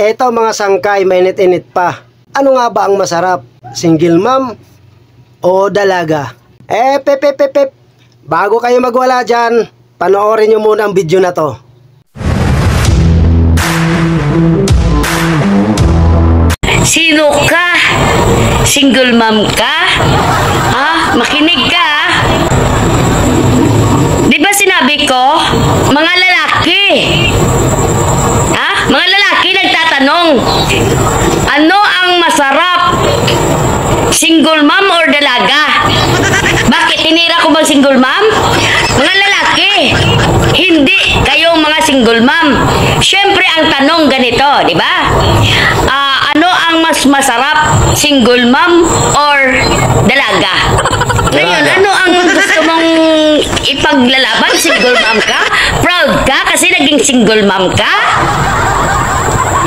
Eto mga sangkay, mainit-init pa. Ano nga ba ang masarap? Single mom o dalaga? Pep. Bago kayo magwala dyan, panoorin nyo muna ang video na to. Sino ka? Single mom ka? Ha? Makinig ka, ha? Di ba sinabi ko, mga lalaki? Ha? Mga lalaki nagtatanong, ano ang masarap? Single mom or dalaga? Bakit? Tinira ko bang single mom? Mga lalaki, hindi kayong mga single mom. Siyempre, ang tanong ganito, di ba? Ano ang mas masarap? Single mom or dalaga? Ngayon, ano ang gusto mong ipaglalaban? Single mom ka? Proud ka kasi naging single mom ka?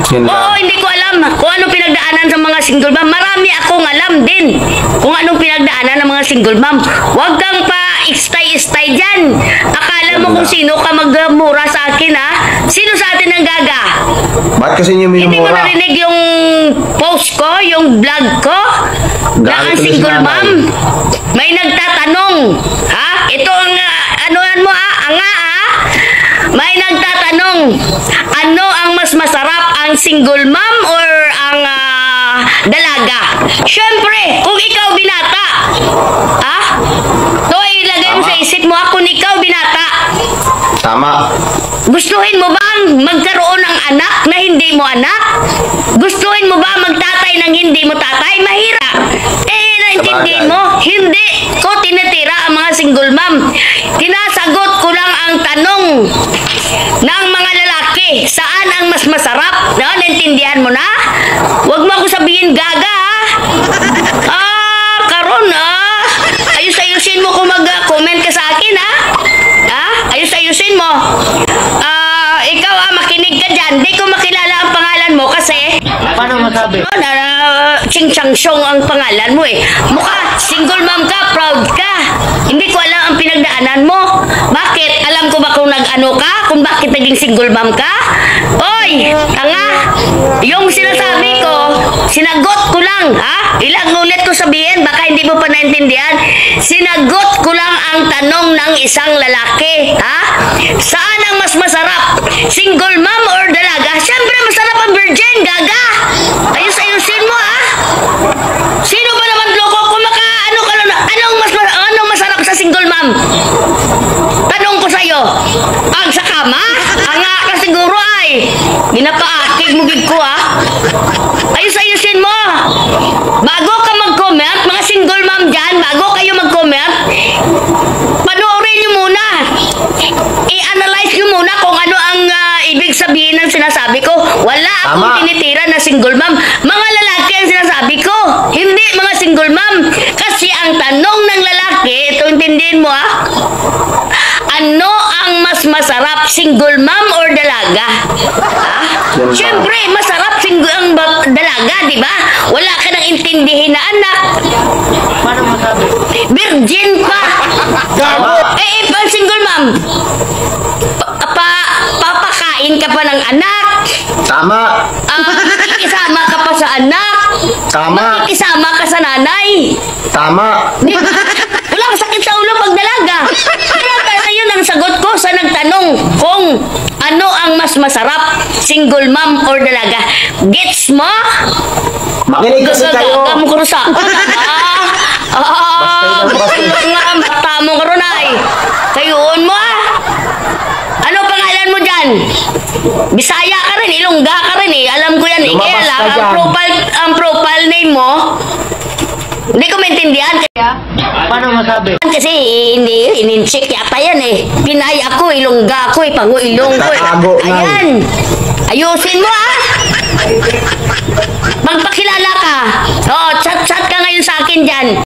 Oo, hindi ko alam kung anong pinagdaanan sa mga single mom. Marami akong alam din kung anong pinagdaanan ng mga single mom. Huwag kang pa istay-istay dyan. Akala mo kung sino ka magmura sa akin, ha? Sino sa atin ang gaga? Bakit kasi niyo minumura? Hindi mo narinig yung post ko, yung vlog ko? Na ang single mom? May nagtatanong, ha? Ito ang, anuan mo, ha? Anga, ha? May nagtatanong, ano ang mas masarap, ang single mom or ang dalaga? Siyempre, kung ikaw binata, ha? To, ilagay mo sa isip mo, kung ikaw binata. Tama. Gustuhin mo bang magkaroon ng anak na hindi mo anak? Gustuhin mo ba magtatay ng hindi mo tatay? Mahirap. Naintindihan mo? Hindi ko tinitira ang mga single mom. Tinasagot ko lang ang tanong ng mga lalaki. Saan ang mas masarap? No? Naintindihan mo na? Huwag mo ako sabihin gaga, ha? Karon, ayus-ayusin mo kung mag-comment ka sa akin, ha? Ayus-ayusin mo. Ikaw, makinig ka dyan. Di ko makilala ang pangalan mo kasi... Paano masabi? Ching Chang Siong ang pangalan mo, eh. Mukha, single mom ka, proud ka. Hindi ko alam ang pinagdaanan mo. Bakit? Alam ko ba kung nag-ano ka? Kung bakit naging single mom ka? Oy, tanga. Yung sinasabi ko, sinagot ko lang, ha? Ilang ulit ko sabihin, baka hindi mo pa naintindihan. Sinagot ko lang ang tanong ng isang lalaki, ha? Saan ang mas masarap? Single mom or dalaga? Siyempre, masarap ang virgin, gaga. Ayus-ayusin mo, ha? Sino ba naman loko? Kung maka-ano ka lang, anong masarap sa single mom? Tanong ko sa'yo, ang sa kama? Anga ka siguro ay. Ginapaakig mo gig ko, ha? Ayus-ayusin mo. Bago ka mag-comment, mga single mom dyan, bago kayo mag-comment, panoorin nyo muna. I-analyze nyo muna kung ano ang ibig sabihin ng sinasabi ko. Wala akong tinitira na single mom. Mga lalaki ang sinasabi ko, hindi mga single mom. Kasi ang tanong ng lalaki, ito intindihin mo, ha? Ano ang mas masarap, single mom or dalaga? Ha? Siyempre, masarap ang dalaga, di ba? Wala ka nang intindihin na anak. Paano masabi? Virgin pa. Pang single mom, papakain ka pa ng anak. Tama. Makikisama ka pa sa anak. Tama. Makikisama ka sa nanay. Tama. Wala kang sakit sa ulo pag dalaga. Kaya yun ang sagot ko sa nagtanong kung ano ang mas masarap, single mom or dalaga. Gets mo? Makinig kasi kayo. Gaga mo karon sa akin. Mata mo karon ay. Kayoon mo, ah. Ano pangalan mo dyan? Bisaya ka rin, Ilongga ka rin, eh. Alam ko yan, eh. Kaya lang, ang profile name mo, hindi ko maintindihan. Paano masabi? Kasi hindi, inincheck yata yan, eh. Pinay ako, Ilongga ako, Pango Ilong ko, eh. Ayan. Ayusin mo, ah. Magpakilala ka. Chat-chat ka ngayon sa akin dyan.